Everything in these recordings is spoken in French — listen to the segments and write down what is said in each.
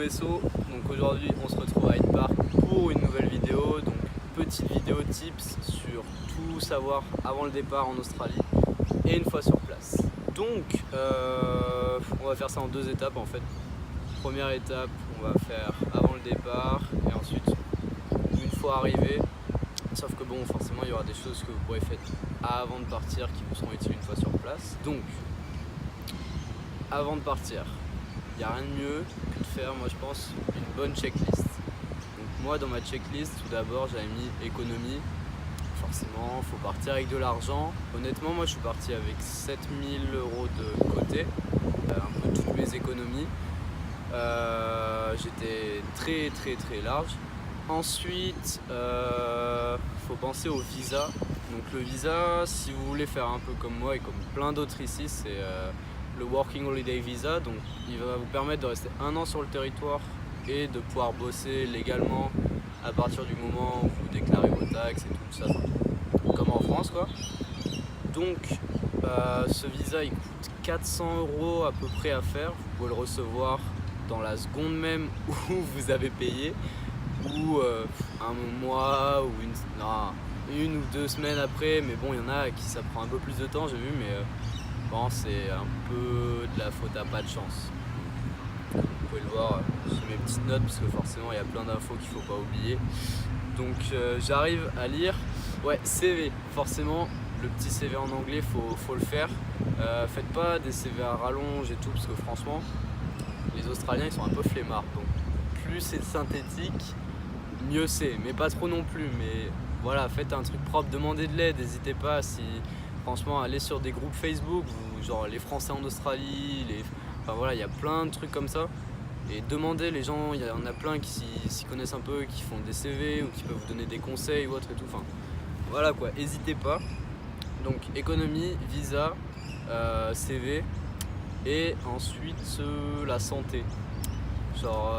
SO. Donc aujourd'hui on se retrouve à Hyde Park pour une nouvelle vidéo. Donc petite vidéo tips sur tout savoir avant le départ en Australie et une fois sur place. Donc on va faire ça en deux étapes en fait. Première étape on va faire avant le départ et ensuite une fois arrivé. Sauf que bon, forcément il y aura des choses que vous pourrez faire avant de partir qui vous seront utiles une fois sur place. Donc avant de partir, il n'y a rien de mieux que de faire, moi je pense, une bonne checklist. Donc moi dans ma checklist, tout d'abord j'avais mis économie. Forcément, il faut partir avec de l'argent. Honnêtement, moi je suis parti avec 7000 € de côté, un peu toutes mes économies. J'étais très large. Ensuite, faut penser au visa. Donc le visa, si vous voulez faire un peu comme moi et comme plein d'autres ici, c'est le Working Holiday Visa. Donc il va vous permettre de rester 1 an sur le territoire et de pouvoir bosser légalement à partir du moment où vous déclarez vos taxes et tout ça, comme en France quoi. Donc ce visa il coûte 400 € à peu près à faire. Vous pouvez le recevoir dans la seconde même où vous avez payé, ou un mois ou une ou 2 semaines après, mais bon il y en a qui ça prend un peu plus de temps j'ai vu, mais bon c'est un peu de la faute à pas de chance. Vous pouvez le voir sur mes petites notes parce que forcément il y a plein d'infos qu'il faut pas oublier. Donc j'arrive à lire, ouais, CV, forcément le petit CV en anglais faut le faire. Faites pas des CV à rallonge et tout parce que franchement les Australiens ils sont un peu flemmards, donc plus c'est synthétique mieux c'est, mais pas trop non plus. Mais voilà, faites un truc propre, demandez de l'aide, n'hésitez pas. Si franchement, allez sur des groupes Facebook, genre les Français en Australie, enfin voilà, il y a plein de trucs comme ça. Et demandez, les gens, il y en a plein qui s'y connaissent un peu, qui font des CV ou qui peuvent vous donner des conseils ou autre et tout. Enfin voilà quoi, n'hésitez pas. Donc économie, visa, CV et ensuite la santé. Genre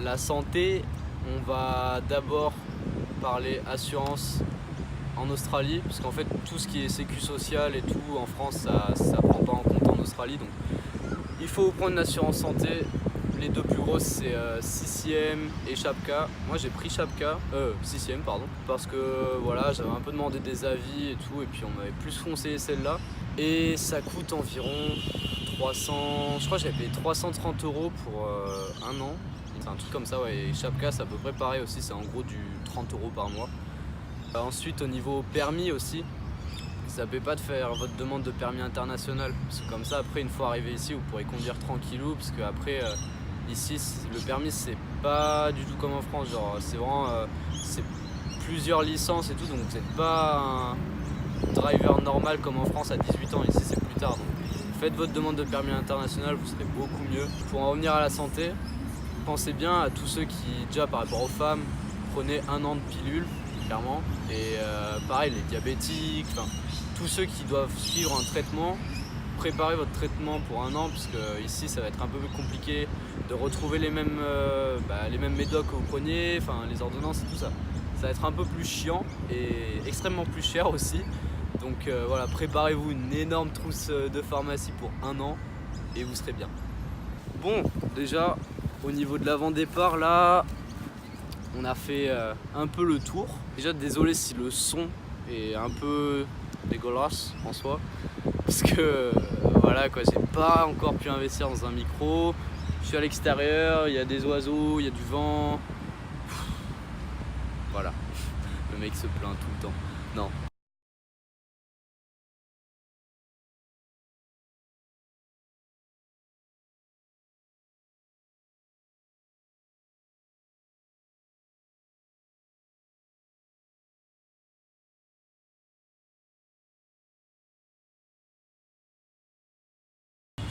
la santé. On va d'abord parler assurance en Australie, parce qu'en fait tout ce qui est sécu social et tout en France ça prend pas en compte en Australie, donc il faut prendre une assurance santé. Les deux plus grosses c'est CCM et Shapka. Moi j'ai pris Shapka, CCM pardon, parce que voilà j'avais un peu demandé des avis et tout, et puis on m'avait plus conseillé celle-là, et ça coûte environ 300, je crois que j'avais payé 330 € pour 1 an. C'est un truc comme ça, ouais. Et Shapka c'est à peu près pareil aussi, c'est en gros du 30 € par mois. Ensuite au niveau permis aussi, ça ne paie pas de faire votre demande de permis international, parce que comme ça après une fois arrivé ici vous pourrez conduire tranquillou, parce que après ici le permis c'est pas du tout comme en France, genre c'est vraiment c'est plusieurs licences et tout, donc vous n'êtes pas un driver normal comme en France à 18 ans, ici c'est plus tard. Donc faites votre demande de permis international, vous serez beaucoup mieux. Pour en revenir à la santé, pensez bien à tous ceux qui, déjà par rapport aux femmes, prenez 1 an de pilule, clairement. Et pareil, les diabétiques, enfin, tous ceux qui doivent suivre un traitement, préparez votre traitement pour 1 an, parce que ici ça va être un peu plus compliqué de retrouver les mêmes médocs que vous preniez, enfin les ordonnances et tout ça. Ça va être un peu plus chiant et extrêmement plus cher aussi. Donc voilà, préparez-vous une énorme trousse de pharmacie pour 1 an et vous serez bien. Bon, déjà au niveau de l'avant-départ là, on a fait un peu le tour. Déjà désolé si le son est un peu dégueulasse en soi, parce que voilà quoi, j'ai pas encore pu investir dans un micro. Je suis à l'extérieur, il y a des oiseaux, il y a du vent. Voilà, le mec se plaint tout le temps. Non.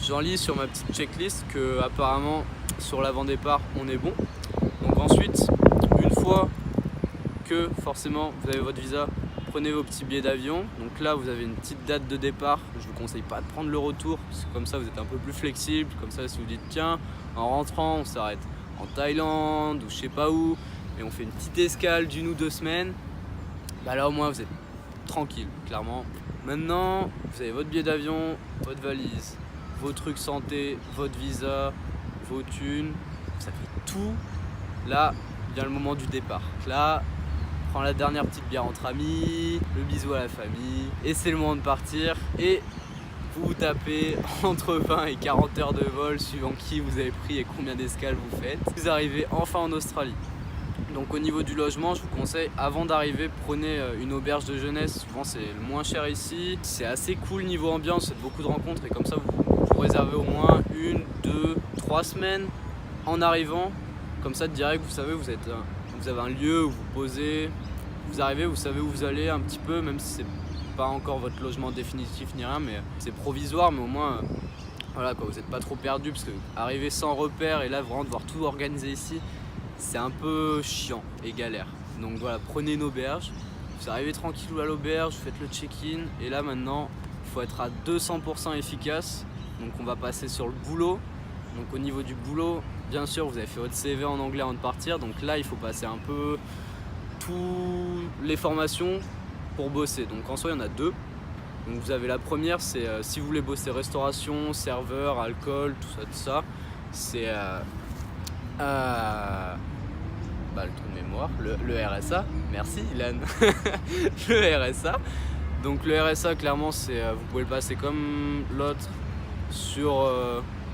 J'en lis sur ma petite checklist que apparemment sur l'avant-départ on est bon. Donc ensuite, une fois que forcément vous avez votre visa, prenez vos petits billets d'avion. Donc là vous avez une petite date de départ. Je vous conseille pas de prendre le retour, parce que comme ça vous êtes un peu plus flexible. Comme ça si vous dites tiens, en rentrant on s'arrête en Thaïlande ou je sais pas où, et on fait une petite escale d'1 ou 2 semaines, bah là au moins vous êtes tranquille, clairement. Maintenant vous avez votre billet d'avion, votre valise, vos trucs santé, votre visa, vos thunes, ça fait tout. Là vient le moment du départ. Là, prends la dernière petite bière entre amis, le bisou à la famille, et c'est le moment de partir. Et vous tapez entre 20 et 40 heures de vol suivant qui vous avez pris et combien d'escales vous faites. Vous arrivez enfin en Australie. Donc au niveau du logement, je vous conseille, avant d'arriver, prenez une auberge de jeunesse. Souvent c'est le moins cher ici. C'est assez cool niveau ambiance, faites beaucoup de rencontres et comme ça vous réservez au moins 1, 2, 3 semaines en arrivant. Comme ça direct, vous savez, vous avez un lieu où vous posez. Vous arrivez, vous savez où vous allez un petit peu, même si c'est pas encore votre logement définitif ni rien, mais c'est provisoire, mais au moins voilà quoi, vous n'êtes pas trop perdu, parce que arriver sans repère et là vraiment devoir tout organiser ici, c'est un peu chiant et galère. Donc voilà, prenez une auberge, vous arrivez tranquillou à l'auberge, vous faites le check-in, et là maintenant il faut être à 200% efficace. Donc on va passer sur le boulot. Donc au niveau du boulot, bien sûr vous avez fait votre CV en anglais avant de partir, donc là il faut passer un peu toutes les formations pour bosser. Donc en soi il y en a deux. Donc vous avez la première, c'est si vous voulez bosser restauration, serveur, alcool, tout ça, c'est le trou de mémoire, le RSA, merci Ilan. Le RSA. Donc le RSA clairement c'est vous pouvez le passer comme l'autre sur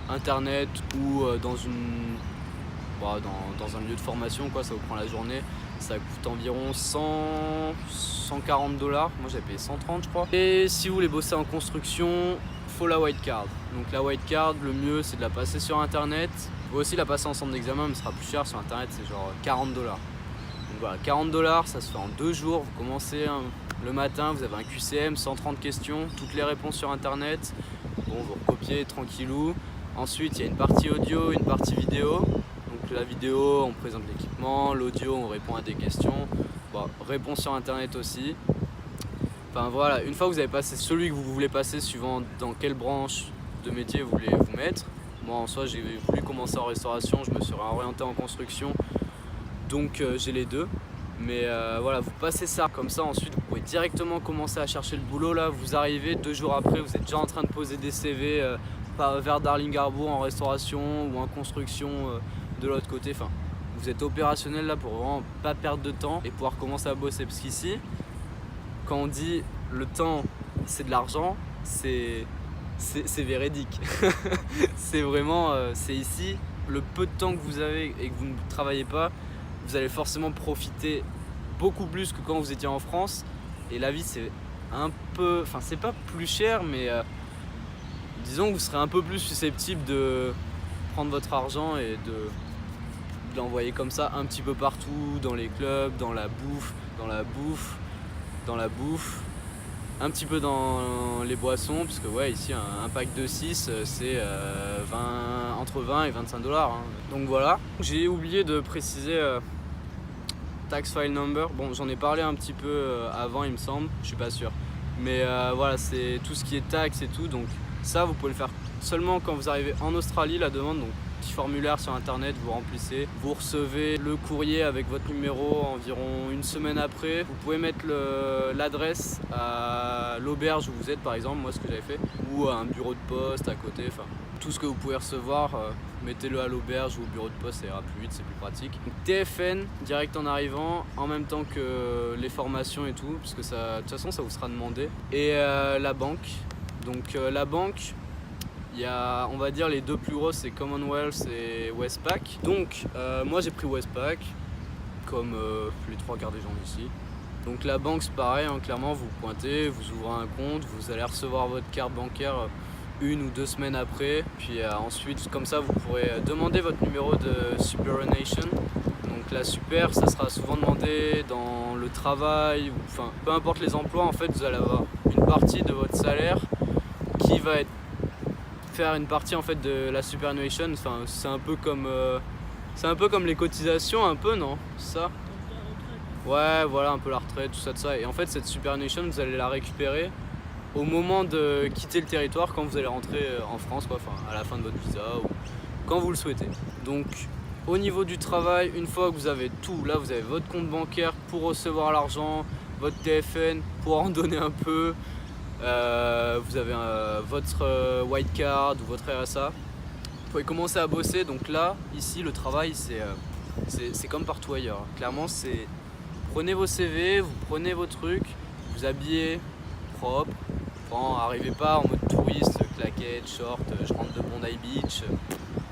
internet ou dans un lieu de formation quoi, ça vous prend la journée. Ça coûte environ 140 $. Moi j'avais payé 130 je crois. Et si vous voulez bosser en construction, faut la white card. Donc la white card, le mieux c'est de la passer sur internet. Vous aussi la passer en centre d'examen, mais ce sera plus cher sur internet, c'est genre 40 $. Donc voilà, 40 $, ça se fait en 2 jours. Vous commencez le matin, vous avez un QCM, 130 questions, toutes les réponses sur internet. Bon, vous recopiez tranquillou. Ensuite il y a une partie audio, une partie vidéo. Donc la vidéo, on présente l'équipement, l'audio, on répond à des questions. Bon, réponse sur internet aussi. Enfin voilà, une fois que vous avez passé celui que vous voulez passer, suivant dans quelle branche de métier vous voulez vous mettre. Moi en soi j'ai voulu commencer en restauration, je me suis réorienté en construction, donc j'ai les deux. Mais voilà, vous passez ça, comme ça ensuite vous pouvez directement commencer à chercher le boulot. Là vous arrivez 2 jours après, vous êtes déjà en train de poser des CV vers Darling Harbour en restauration ou en construction de l'autre côté. Enfin, vous êtes opérationnel là pour vraiment pas perdre de temps et pouvoir commencer à bosser, parce qu'ici quand on dit le temps c'est de l'argent, c'est véridique. C'est vraiment c'est ici, le peu de temps que vous avez et que vous ne travaillez pas, vous allez forcément profiter beaucoup plus que quand vous étiez en France. Et la vie c'est un peu, enfin c'est pas plus cher, mais disons que vous serez un peu plus susceptible de prendre votre argent et de l'envoyer comme ça un petit peu partout, dans les clubs, dans la bouffe, un petit peu dans les boissons, parce que ouais, ici un pack de 6 c'est entre 20 et 25 $. Hein. Donc voilà, j'ai oublié de préciser tax file number. Bon, j'en ai parlé un petit peu avant il me semble, je suis pas sûr. Mais voilà, c'est tout ce qui est taxes et tout, donc ça vous pouvez le faire seulement quand vous arrivez en Australie, la demande. Donc petit formulaire sur internet, vous remplissez, vous recevez le courrier avec votre numéro environ une semaine après. Vous pouvez mettre l'adresse à l'auberge où vous êtes, par exemple, moi ce que j'avais fait, ou à un bureau de poste à côté, enfin tout ce que vous pouvez recevoir, mettez-le à l'auberge ou au bureau de poste, ça ira plus vite, c'est plus pratique. Donc, TFN direct en arrivant, en même temps que les formations et tout, parce que ça, de toute façon ça vous sera demandé. Et la banque, donc la banque, il y a, on va dire, les deux plus grosses, c'est Commonwealth et Westpac. Donc moi j'ai pris Westpac, comme les 3 quarts des gens ici. Donc la banque c'est pareil, hein, clairement vous pointez, vous ouvrez un compte, vous allez recevoir votre carte bancaire 1 ou 2 semaines après. Puis ensuite comme ça vous pourrez demander votre numéro de superannuation. Donc la super, ça sera souvent demandé dans le travail, enfin peu importe les emplois, en fait vous allez avoir une partie de votre salaire qui va être faire une partie en fait de la superannuation. Enfin c'est un peu comme les cotisations un peu, non, ça? Ouais, voilà, un peu la retraite, tout ça. Et en fait cette superannuation vous allez la récupérer au moment de quitter le territoire, quand vous allez rentrer en France quoi, enfin à la fin de votre visa ou quand vous le souhaitez. Donc au niveau du travail, une fois que vous avez tout, là vous avez votre compte bancaire pour recevoir l'argent, votre TFN pour en donner un peu, vous avez votre white card ou votre RSA. Vous pouvez commencer à bosser. Donc là, ici, le travail, c'est comme partout ailleurs. Clairement, c'est prenez vos CV, vous prenez vos trucs, vous habillez propre. Bon, arrivez pas en mode touriste, claquette, short, je rentre de Bondi Beach.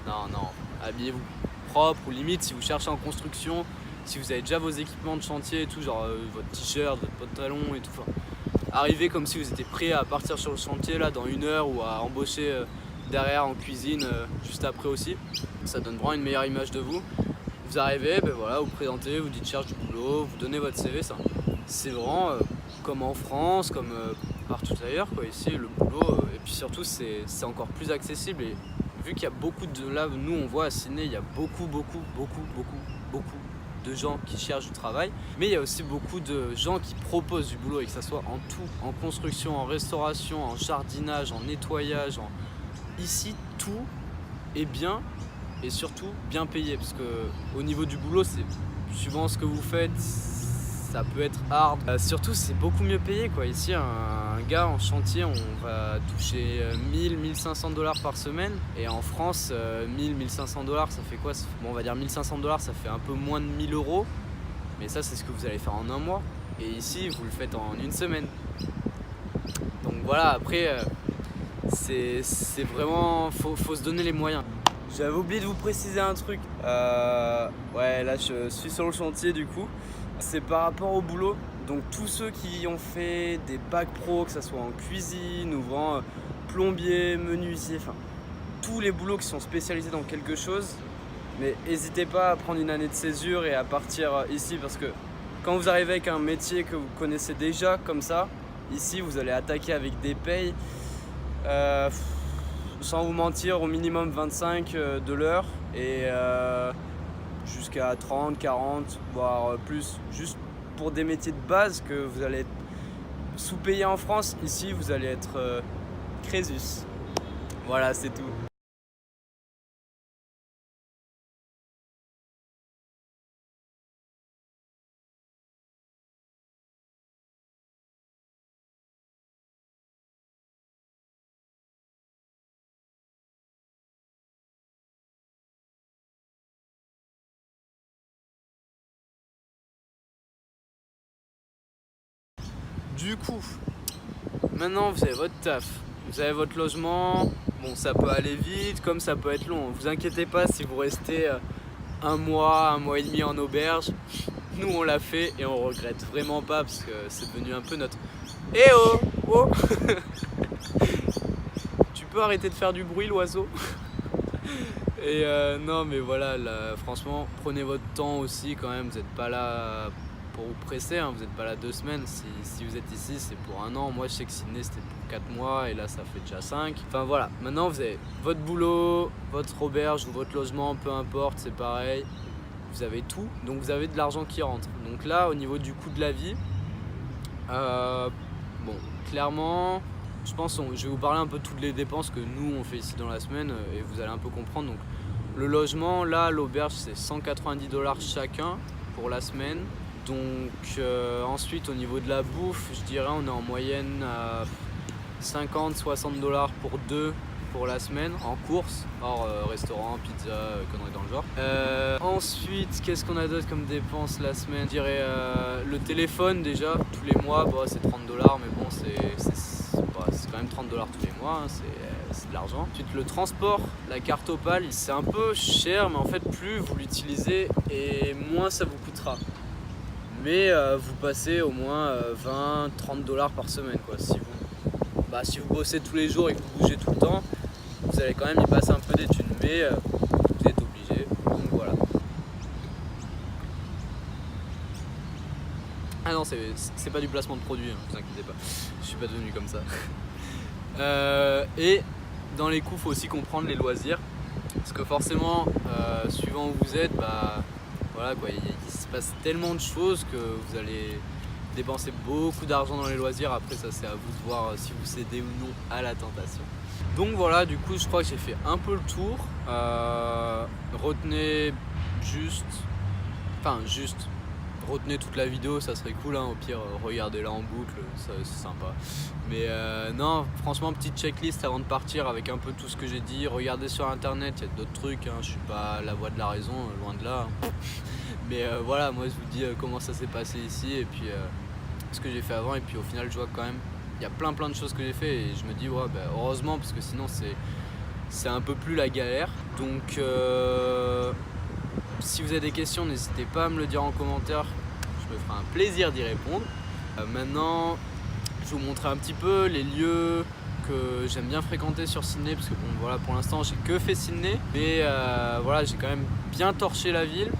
Non, non, habillez-vous propre, ou limite si vous cherchez en construction, si vous avez déjà vos équipements de chantier et tout, genre votre t-shirt, votre pantalon et tout. Enfin, arrivez comme si vous étiez prêt à partir sur le chantier là dans 1 heure ou à embaucher derrière en cuisine juste après aussi. Ça donne vraiment une meilleure image de vous. Vous arrivez, ben voilà, vous présentez, vous dites cherche du boulot, vous donnez votre CV. Ça, c'est vraiment comme en France, comme partout ailleurs quoi. Ici le boulot et puis surtout c'est encore plus accessible. Et vu qu'il y a beaucoup de là, nous on voit à Sydney, il y a beaucoup de gens qui cherchent du travail, mais il y a aussi beaucoup de gens qui proposent du boulot, et que ça soit en tout, en construction, en restauration, en jardinage, en nettoyage. Ici tout est bien et surtout bien payé, parce que au niveau du boulot, c'est suivant ce que vous faites, ça peut être hard. Surtout c'est beaucoup mieux payé quoi. Ici un gars en chantier, on va toucher 1000-1500 $ par semaine, et en France 1000-1500 $, ça fait quoi? Bon, on va dire 1500 $, ça fait un peu moins de 1000 €, mais ça c'est ce que vous allez faire en 1 mois, et ici vous le faites en 1 semaine. Donc voilà, après c'est vraiment, faut se donner les moyens. J'avais oublié de vous préciser un truc. Ouais, là je suis sur le chantier du coup. C'est par rapport au boulot. Donc tous ceux qui ont fait des bacs pro, que ce soit en cuisine ou vraiment plombier, menuisier, enfin tous les boulots qui sont spécialisés dans quelque chose, mais n'hésitez pas à prendre une année de césure et à partir ici, parce que quand vous arrivez avec un métier que vous connaissez déjà comme ça, ici vous allez attaquer avec des payes, sans vous mentir, au minimum 25 de l'heure, et jusqu'à 30, 40, voire plus, juste pour des métiers de base que vous allez être sous-payé en France. Ici, vous allez être Crésus. Voilà, c'est tout. Du coup, maintenant vous avez votre taf, vous avez votre logement. Bon, ça peut aller vite comme ça peut être long. Vous inquiétez pas si vous restez 1 mois, 1 mois et demi en auberge. Nous on l'a fait et on regrette vraiment pas, parce que c'est devenu un peu notre... Eh oh, oh Tu peux arrêter de faire du bruit, l'oiseau? Et non mais voilà, là, franchement prenez votre temps aussi quand même. Vous n'êtes pas là pour vous presser, hein. Vous n'êtes pas là 2 semaines. Si vous êtes ici, c'est pour 1 an. Moi je sais que Sydney c'était pour 4 mois et là ça fait déjà 5. Enfin voilà, maintenant vous avez votre boulot, votre auberge ou votre logement, peu importe, c'est pareil. Vous avez tout, donc vous avez de l'argent qui rentre. Donc là, au niveau du coût de la vie, bon, clairement, je pense, je vais vous parler un peu de toutes les dépenses que nous on fait ici dans la semaine, et vous allez un peu comprendre. Donc le logement, là, l'auberge, c'est 190 $ chacun pour la semaine. Donc ensuite, au niveau de la bouffe, je dirais on est en moyenne à 50-60 $ pour 2 pour la semaine en course, hors restaurant, pizza, conneries dans le genre. Ensuite, qu'est-ce qu'on a d'autre comme dépenses la semaine? Je dirais le téléphone, déjà tous les mois, bah, c'est 30 $, mais bon, c'est quand même 30 $ tous les mois, hein, c'est de l'argent. Ensuite, le transport, la carte Opal, c'est un peu cher, mais en fait plus vous l'utilisez et moins ça vous coûtera. Mais vous passez au moins 20-30 $ par semaine quoi. Si vous bossez tous les jours et que vous bougez tout le temps, vous allez quand même y passer un peu des thunes, mais vous êtes obligé, donc voilà. Ah non, c'est pas du placement de produit, hein, vous inquiétez pas, je suis pas devenu comme ça. Et dans les coûts, il faut aussi comprendre les loisirs, parce que forcément, suivant où vous êtes, bah voilà quoi, il se passe tellement de choses que vous allez dépenser beaucoup d'argent dans les loisirs. Après ça, c'est à vous de voir si vous cédez ou non à la tentation. Donc voilà, du coup je crois que j'ai fait un peu le tour. Retenez juste, retenez toute la vidéo, ça serait cool, hein. Au pire regardez-la en boucle, c'est sympa. Mais non, franchement, petite checklist avant de partir avec un peu tout ce que j'ai dit. Regardez sur internet, il y a d'autres trucs, hein. Je suis pas la voix de la raison, loin de là. Mais voilà, moi je vous dis comment ça s'est passé ici et puis ce que j'ai fait avant. Et puis au final, je vois quand même, il y a plein de choses que j'ai fait et je me dis, ouais, bah, heureusement, parce que sinon c'est un peu plus la galère. Donc si vous avez des questions, n'hésitez pas à me le dire en commentaire, je me ferai un plaisir d'y répondre. Maintenant, je vais vous montrer un petit peu les lieux que j'aime bien fréquenter sur Sydney, parce que bon, voilà, pour l'instant j'ai que fait Sydney, mais voilà, j'ai quand même bien torché la ville.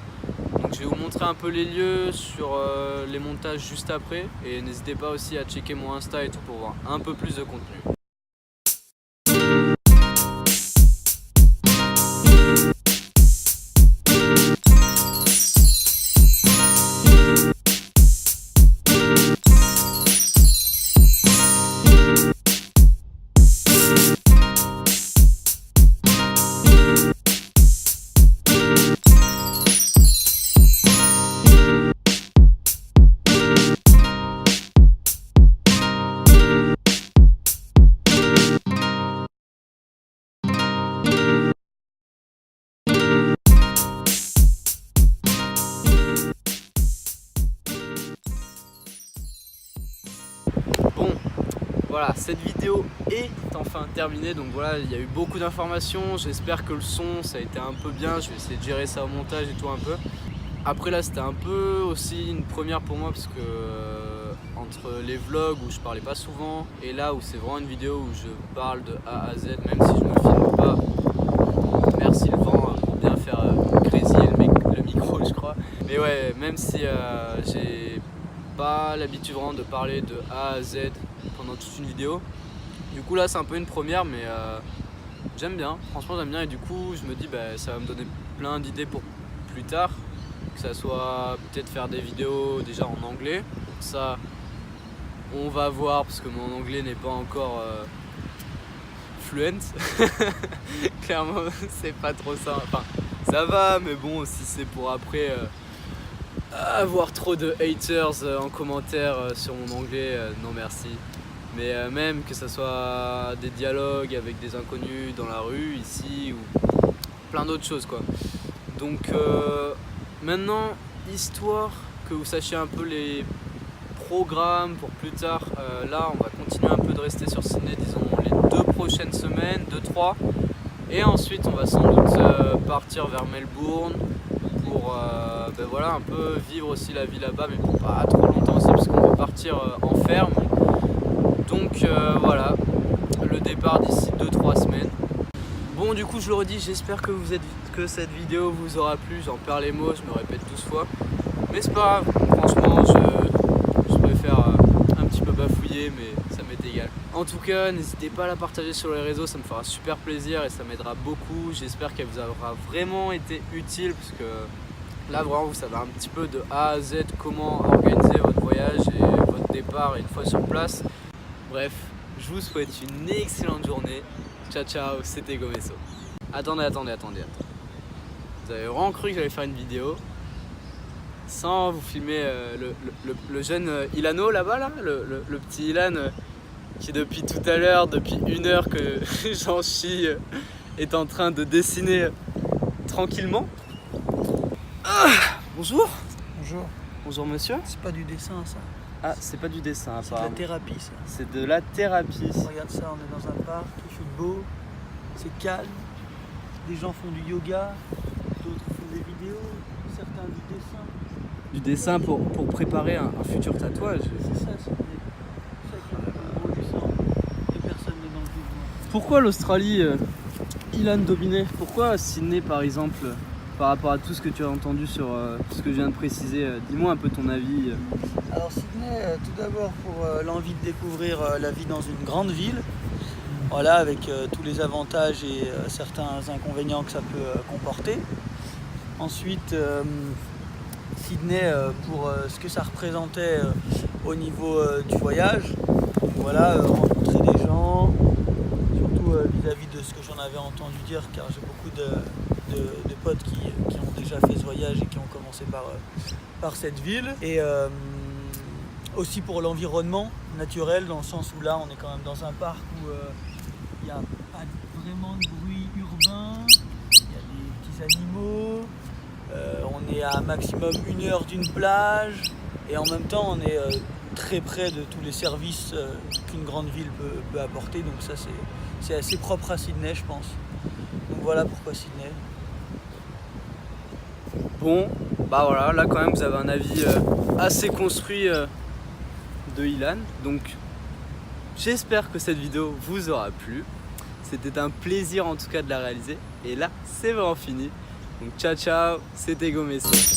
Donc je vais vous montrer un peu les lieux sur les montages juste après, et n'hésitez pas aussi à checker mon Insta et tout pour voir un peu plus de contenu. Bon, voilà, cette vidéo est enfin terminée, donc voilà, il y a eu beaucoup d'informations, j'espère que le son ça a été un peu bien, je vais essayer de gérer ça au montage et tout un peu. Après là c'était un peu aussi une première pour moi parce que entre les vlogs où je parlais pas souvent et là où c'est vraiment une vidéo où je parle de A à Z, même si je me filme pas, merci le vent pour bien faire grésiller le micro je crois. Mais ouais, même si j'ai pas l'habitude vraiment de parler de A à Z pendant toute une vidéo. Du coup là c'est un peu une première, mais j'aime bien, franchement j'aime bien, et du coup je me dis ça va me donner plein d'idées pour plus tard, que ça soit peut-être faire des vidéos déjà en anglais. Ça on va voir parce que mon anglais n'est pas encore fluent. Clairement c'est pas trop ça, enfin ça va, mais bon, si c'est pour après avoir trop de haters en commentaire sur mon anglais, non merci. Mais même que ça soit des dialogues avec des inconnus dans la rue ici ou plein d'autres choses quoi. Donc maintenant, histoire que vous sachiez un peu les programmes pour plus tard, là on va continuer un peu de rester sur Sydney, disons les 2 prochaines semaines, 2-3, et ensuite on va sans doute partir vers Melbourne pour voilà, un peu vivre aussi la vie là-bas, mais pour pas trop longtemps aussi parce qu'on va partir en ferme. Donc voilà, le départ d'ici 2-3 semaines. Bon, du coup je le redis, j'espère que cette vidéo vous aura plu, j'en perds les mots, je me répète 12 fois, mais c'est pas grave, franchement je préfère un petit peu bafouiller, mais ça m'est égal. En tout cas, n'hésitez pas à la partager sur les réseaux, ça me fera super plaisir et ça m'aidera beaucoup. J'espère qu'elle vous aura vraiment été utile, parce que là vraiment vous savez un petit peu de A à Z comment organiser votre voyage et votre départ une fois sur place. Bref, je vous souhaite une excellente journée. Ciao ciao, c'était Gomeso. Attendez. Vous avez vraiment cru que j'allais faire une vidéo sans vous filmer le jeune Ilano là-bas, là, le petit Ilan qui depuis tout à l'heure, depuis 1 heure que j'en chie, est en train de dessiner tranquillement. Bonjour. Bonjour. Bonjour monsieur. C'est pas du dessin ça. Ah, c'est pas du dessin C'est de apparemment. la thérapie ça. C'est de la thérapie. Regarde ça, on est dans un parc, il fait beau, c'est calme. Des gens font du yoga, d'autres font des vidéos, certains du dessin. Du dessin pour préparer un futur tatouage. C'est ça, c'est qui fait le gros du sang. Et personne n'est dans le mouvement. Pourquoi l'Australie, Ilan dominé? Pourquoi Sydney par exemple, par rapport à tout ce que tu as entendu sur ce que je viens de préciser? Dis-moi un peu ton avis. Alors Sydney, tout d'abord pour l'envie de découvrir la vie dans une grande ville. Voilà, avec tous les avantages et certains inconvénients que ça peut comporter. Ensuite, Sydney pour ce que ça représentait au niveau du voyage. Voilà, rencontrer des gens, surtout surtout vis-à- -vis de ce que j'en avais entendu dire, car j'ai beaucoup de potes qui ont déjà fait ce voyage et qui ont commencé par cette ville. Et aussi pour l'environnement naturel, dans le sens où là on est quand même dans un parc où il n'y a pas vraiment de bruit urbain, il y a des petits animaux, on est à un maximum 1 heure d'une plage et en même temps on est très près de tous les services qu'une grande ville peut apporter, donc ça c'est assez propre à Sydney, je pense. Donc voilà pourquoi Sydney. Bon, bah voilà, là quand même vous avez un avis assez construit de Ilan, donc j'espère que cette vidéo vous aura plu. C'était un plaisir en tout cas de la réaliser, et là c'est vraiment fini. Donc ciao ciao, c'était Gomesso.